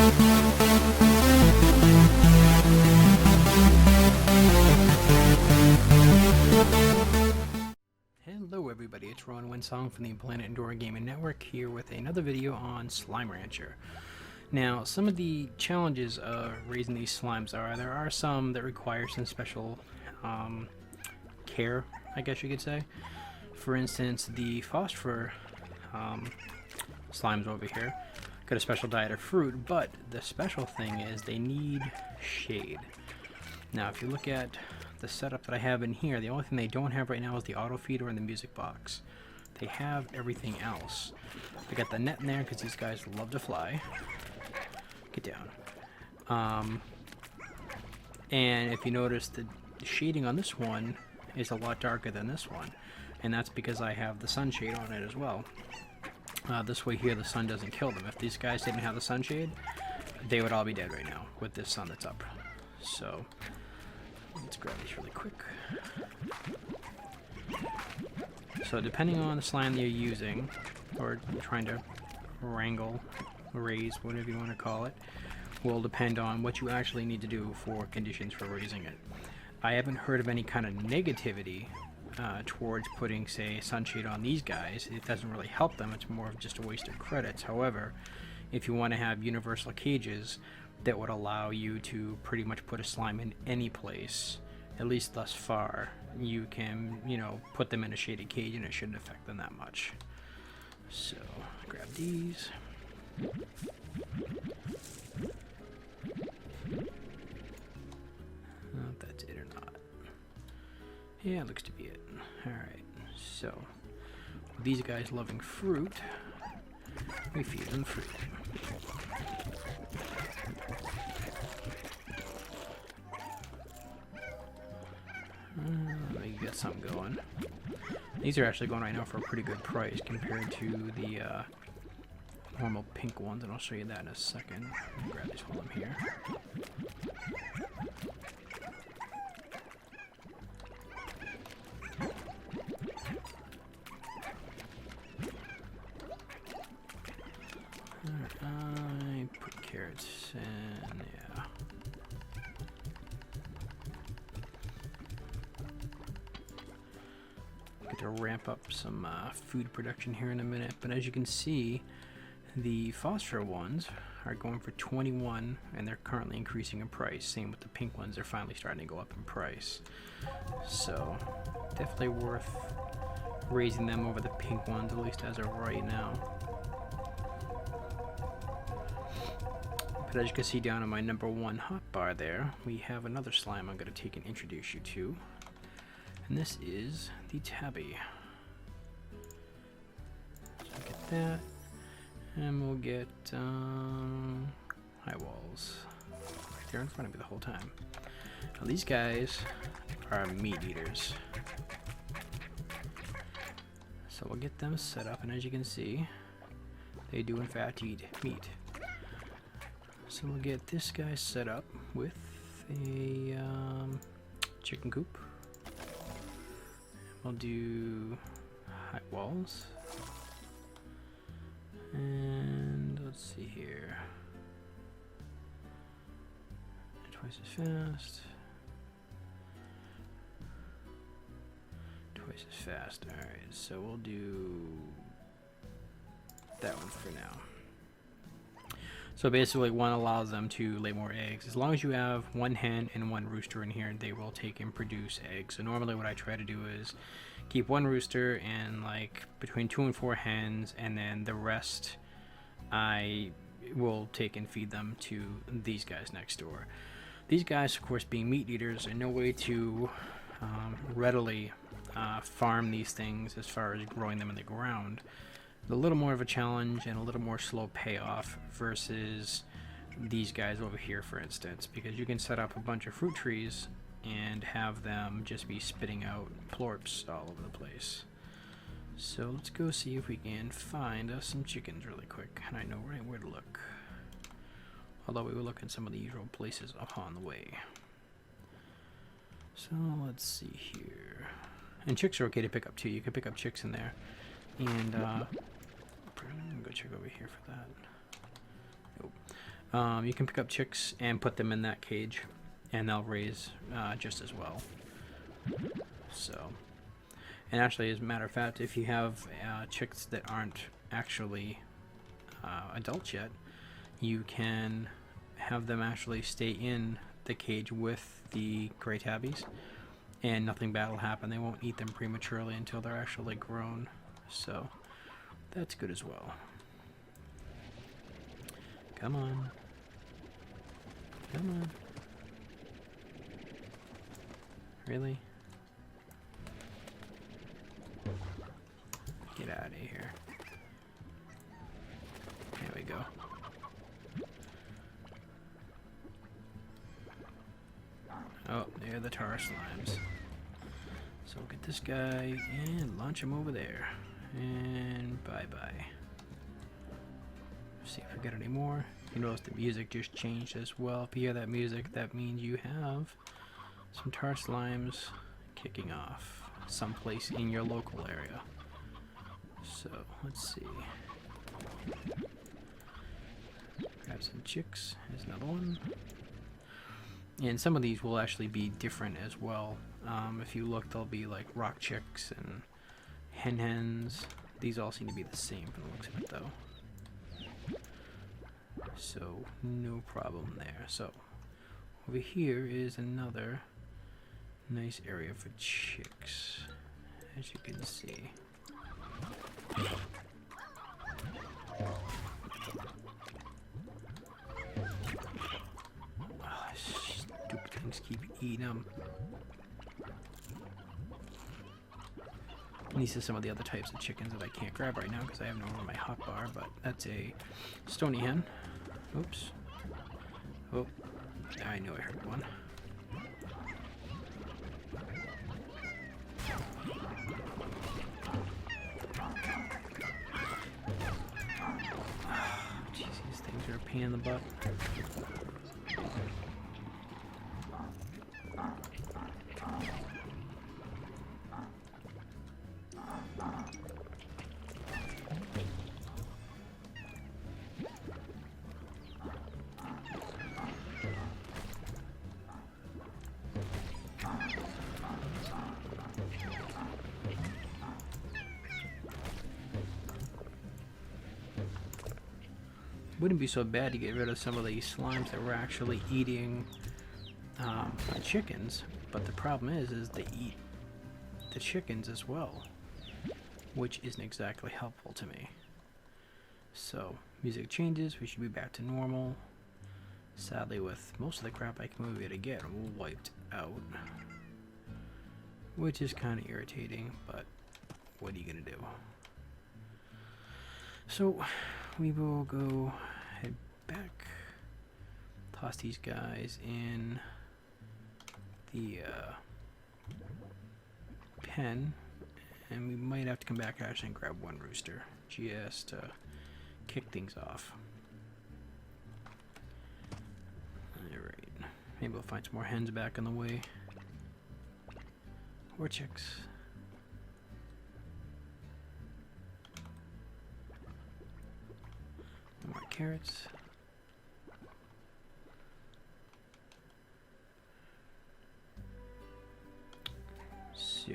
Hello everybody, it's Ron Winsong from the Planet Endora Gaming Network here with another video on Slime Rancher. Now, some of the challenges of raising these slimes are, there are some that require some special care, I guess you could say. For instance, the phosphor slimes over here got a special diet of fruit, but the special thing is they need shade. Now, if you look at the setup that I have in here, the only thing they don't have right now is the auto feeder and the music box. They have everything else. I got the net in there because these guys love to fly. Get down. And if you notice, the shading on this one is a lot darker than this one, and that's because I have the sunshade on it as well. This way here the sun doesn't kill them. If these guys didn't have the sunshade, they would all be dead right now with this sun that's up. So let's grab these really quick. So depending on the slime you're using, or trying to wrangle, raise, whatever you want to call it, will depend on what you actually need to do for conditions for raising it. I haven't heard of any kind of negativity towards putting, say, sunshade on these guys. It doesn't really help them. It's more of just a waste of credits. However, if you want to have universal cages that would allow you to pretty much put a slime in any place, at least thus far, you can, you know, put them in a shaded cage and it shouldn't affect them that much. So, grab these. I don't know if that's it or not. Yeah, it looks to be it. Alright, so these guys loving fruit, we feed them fruit. You get something going. These are actually going right now for a pretty good price compared to the normal pink ones, and I'll show you that in a second. Let me grab these while I'm here. I put carrots in, yeah. Get to ramp up some food production here in a minute, but as you can see, the phosphor ones are going for 21 and they're currently increasing in price. Same with the pink ones, they're finally starting to go up in price. So definitely worth raising them over the pink ones, at least as of right now. But as you can see down on my #1 hotbar there, we have another slime I'm going to take and introduce you to. And this is the Tabby. So get that. And we'll get high walls right there in front of me the whole time. Now these guys are meat eaters. So we'll get them set up, and as you can see, they do in fact eat meat. So we'll get this guy set up with a chicken coop. We'll do high walls. And let's see here. Twice as fast. Twice as fast. Alright, so we'll do that one for now. So basically, one allows them to lay more eggs. As long as you have one hen and one rooster in here, they will take and produce eggs. So normally what I try to do is keep one rooster and like between 2 and 4 hens, and then the rest I will take and feed them to these guys next door. These guys, of course, being meat eaters, are no way to readily farm these things as far as growing them in the ground. A little more of a challenge and a little more slow payoff versus these guys over here, for instance, because you can set up a bunch of fruit trees and have them just be spitting out plorps all over the place. So let's go see if we can find us some chickens really quick, and I know right where to look. Although we will look in some of the usual places upon the way. So let's see here. And chicks are okay to pick up too. You can pick up chicks in there. And I'm gonna go check over here for that. Nope. You can pick up chicks and put them in that cage, and they'll raise just as well. So, and actually, as a matter of fact, if you have chicks that aren't actually adults yet, you can have them actually stay in the cage with the gray tabbies, and nothing bad will happen. They won't eat them prematurely until they're actually grown. So that's good as well. Come on. Come on. Really? Get out of here. There we go. Oh, they're the tar slimes. So we'll get this guy and launch him over there. And bye-bye. See if we got any more. You notice the music just changed as well. If you hear that music, that means you have some tar slimes kicking off someplace in your local area. So let's see. Grab some chicks. Here's another one. And some of these will actually be different as well. If you look, there'll be like rock chicks and hens. These all seem to be the same from the looks of it, though. So no problem there. So over here is another nice area for chicks, as you can see. Oh, stupid things keep eating them. And these are some of the other types of chickens that I can't grab right now because I have no room on my hotbar, but that's a stony hen. Oops. Oh, I knew I heard one. Jeez, these things are a pain in the butt. Wouldn't be so bad to get rid of some of these slimes that were actually eating my chickens, but the problem is they eat the chickens as well, which isn't exactly helpful to me. So music changes, we should be back to normal. Sadly, with most of the crap I can move here to get wiped out, which is kind of irritating, but what are you gonna do? So we will go head back, toss these guys in the pen, and we might have to come back actually and grab one rooster just to kick things off. Alright, maybe we'll find some more hens back on the way, or chicks. More carrots. So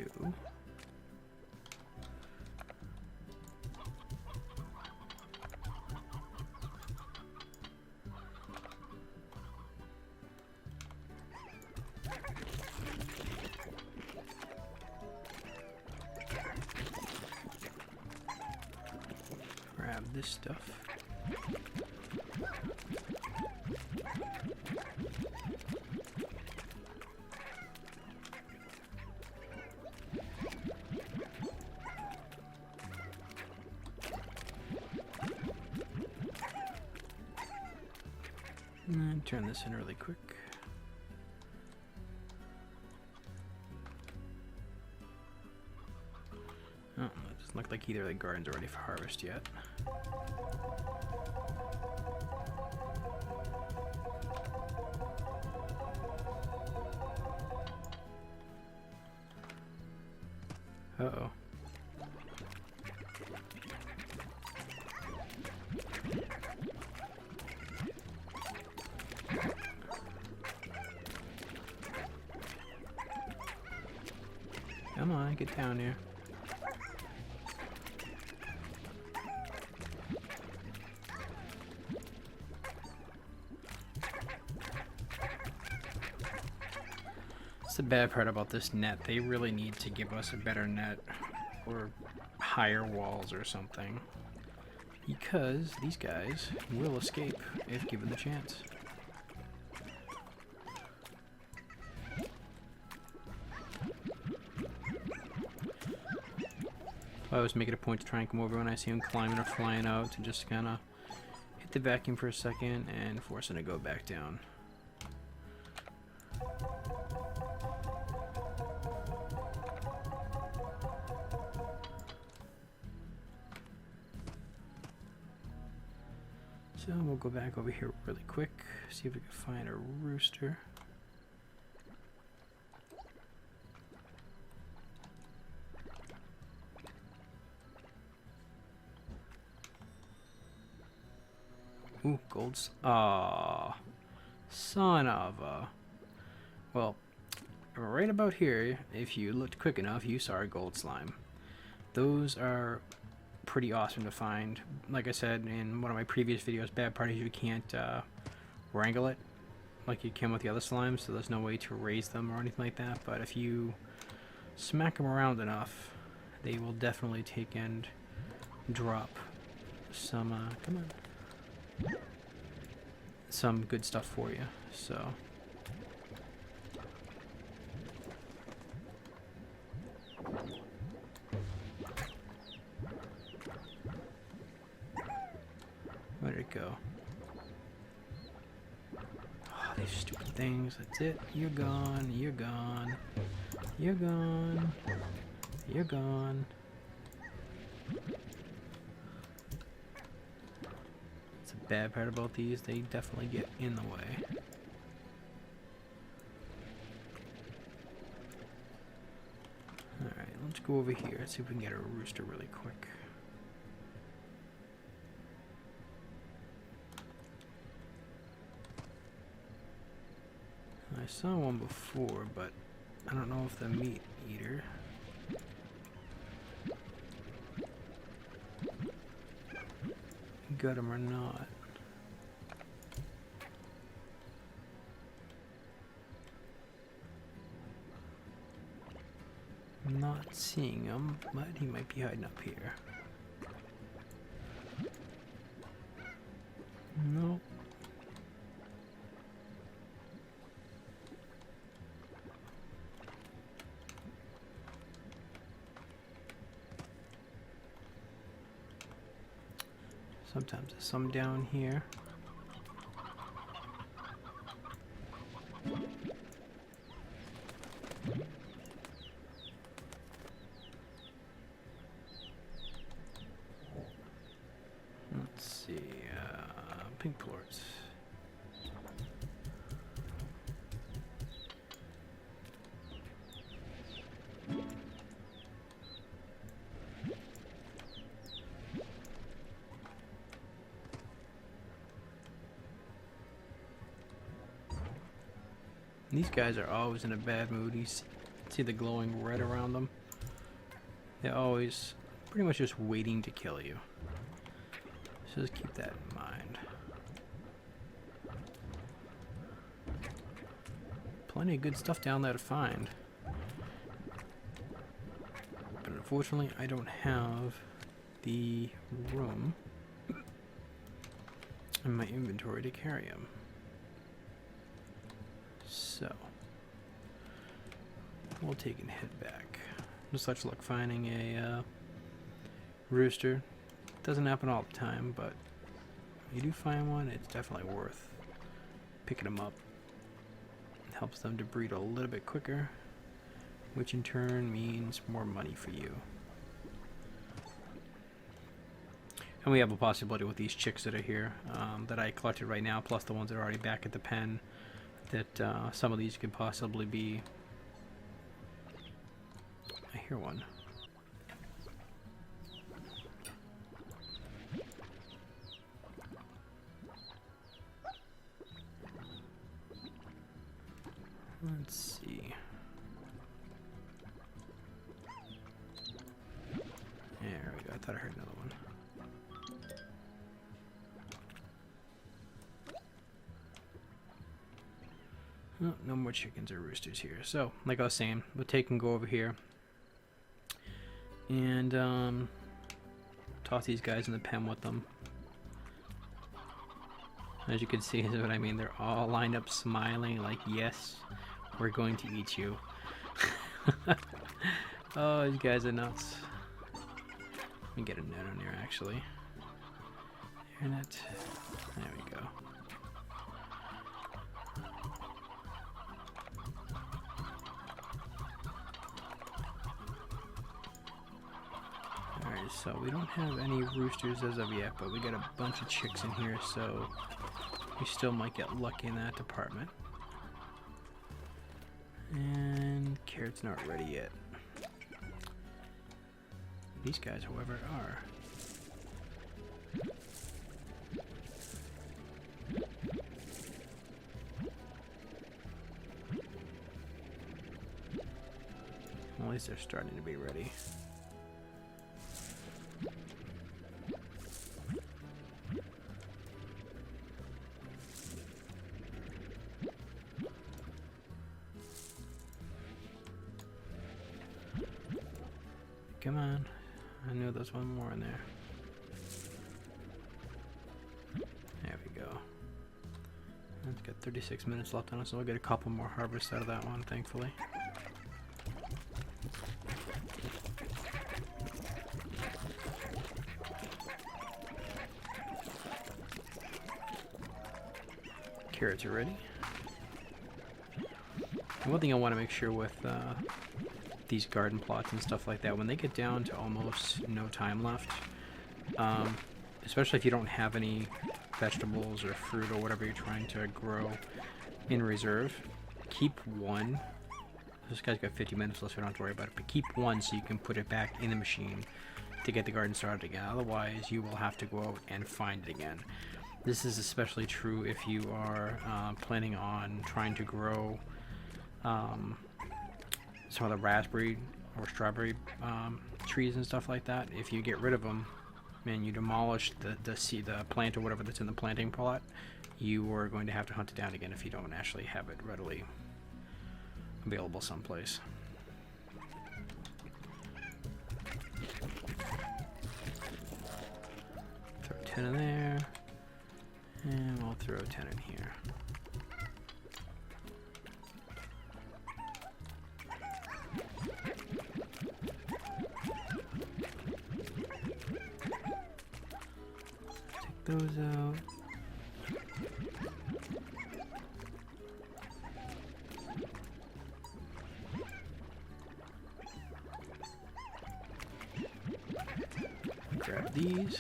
grab this stuff. And turn this in really quick. Oh, it doesn't look like either of the gardens are ready for harvest yet. Uh-oh. Come on, get down here. That's the bad part about this net. They really need to give us a better net or higher walls or something, because these guys will escape if given the chance. I always make it a point to try and come over when I see them climbing or flying out, to just kind of hit the vacuum for a second and force them to go back down. So we'll go back over here really quick, see if we can find a rooster. Ooh, golds. Aww. Son of a... Well, right about here, if you looked quick enough, you saw a gold slime. Those are pretty awesome to find. Like I said in one of my previous videos, bad part is you can't wrangle it like you can with the other slimes, so there's no way to raise them or anything like that. But if you smack them around enough, they will definitely take and drop some, come on, some good stuff for you. So where'd it go? Oh, these stupid things. That's it. You're gone. You're gone. You're gone. You're gone. It's a bad part about these. They definitely get in the way. Alright, let's go over here and see if we can get a rooster really quick. I saw one before, but I don't know if the meat eater. Got him or not. I'm not seeing him, but he might be hiding up here. Nope. Sometimes there's some down here. Let's see, pink plorts. These guys are always in a bad mood. You see the glowing red around them? They're always pretty much just waiting to kill you. So just keep that in mind. Plenty of good stuff down there to find. But unfortunately, I don't have the room in my inventory to carry them. So, we'll take and head back. No such luck finding a rooster. Doesn't happen all the time, but if you do find one, it's definitely worth picking them up. It helps them to breed a little bit quicker, which in turn means more money for you. And we have a possibility with these chicks that are here that I collected right now, plus the ones that are already back at the pen, that some of these could possibly be... I hear one. Let's see. thought I heard another one. Oh, no more chickens or roosters here. So, like I was saying, we'll take and go over here and toss these guys in the pen with them. As you can see, is what I mean. They're all lined up smiling like, yes, we're going to eat you. Oh, these guys are nuts. Let me get a net on here, actually. Air net. There we go. Alright, so we don't have any roosters as of yet, but we got a bunch of chicks in here, so we still might get lucky in that department. And carrot's not ready yet. These guys, however, are. Well, at least they're starting to be ready. Come on. I knew there's one more in there. There we go. It's got 36 minutes left on it, so we'll get a couple more harvests out of that one, thankfully. Carrots are ready. And one thing I want to make sure with these garden plots and stuff like that, when they get down to almost no time left, especially if you don't have any vegetables or fruit or whatever you're trying to grow in reserve, keep one. This guy's got 50 minutes left, so we don't have to worry about it, but keep one so you can put it back in the machine to get the garden started again. Otherwise, you will have to go out and find it again. This is especially true if you are planning on trying to grow some of the raspberry or strawberry trees and stuff like that. If you get rid of them and you demolish the plant or whatever that's in the planting plot, you are going to have to hunt it down again if you don't actually have it readily available someplace. Throw 10 in there, and we'll throw 10 in here. Those out. Grab these,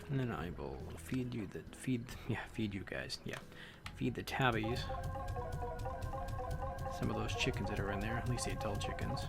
and then I will feed you feed you guys. Yeah, feed the tabbies some of those chickens that are in there. At least the adult chickens.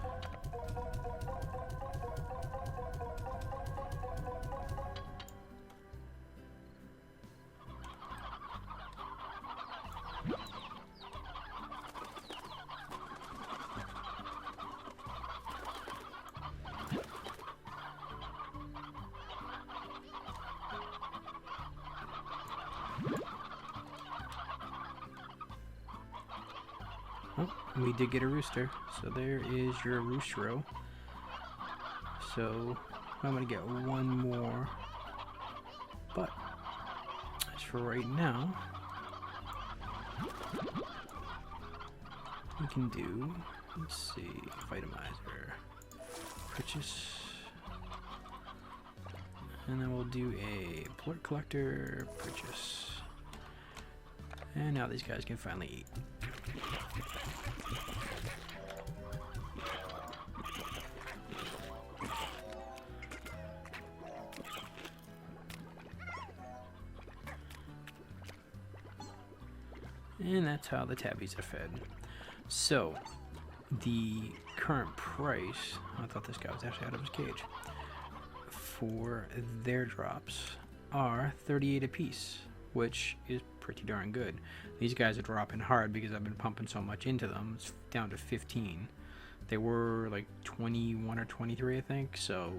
Oh, we did get a rooster, so there is your roostero. So I'm gonna get one more, but as for right now, we can do, let's see, itemizer, purchase, and then we'll do a plort collector, purchase, and now these guys can finally eat. And that's how the tabbies are fed. So, the current price, I thought this guy was actually out of his cage, for their drops are 38 apiece, which is pretty darn good. These guys are dropping hard because I've been pumping so much into them. It's down to 15 They were like 21 or 23, I think. So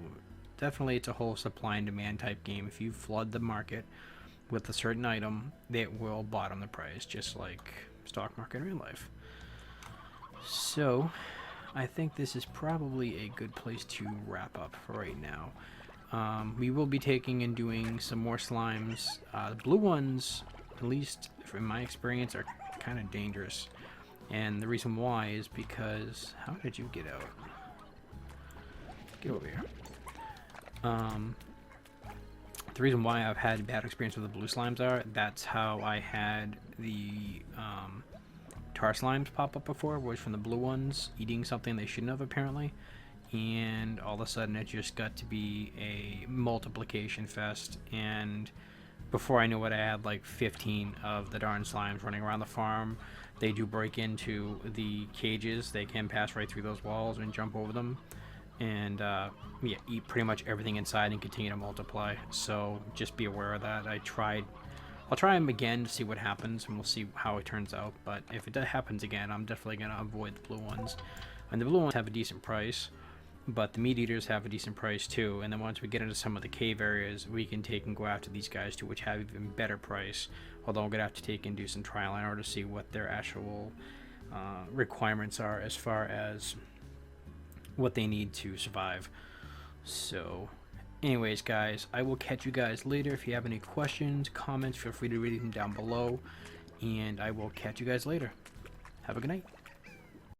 definitely it's a whole supply and demand type game. If you flood the market with a certain item, it will bottom the price, just like stock market in real life. So I think this is probably a good place to wrap up for right now. We will be taking and doing some more slimes. The blue ones, at least from my experience, are kind of dangerous. And the reason why is because... How did you get out? Get over here. The reason why I've had bad experience with the blue slimes are, that's how I had the tar slimes pop up before, was from the blue ones eating something they shouldn't have, apparently. And all of a sudden it just got to be a multiplication fest, and before I knew it, I had like 15 of the darn slimes running around the farm. They do break into the cages. They can pass right through those walls and jump over them, and yeah, eat pretty much everything inside and continue to multiply. So just be aware of that. I'll try them again to see what happens, and we'll see how it turns out. But if it happens again, I'm definitely going to avoid the blue ones. And the blue ones have a decent price, but the meat eaters have a decent price too. And then once we get into some of the cave areas, we can take and go after these guys too, which have even better price. Although I'm going to have to take and do some trial in order to see what their actual requirements are as far as what they need to survive. So anyways, guys, I will catch you guys later. If you have any questions, comments, feel free to read them down below, and I will catch you guys later. Have a good night.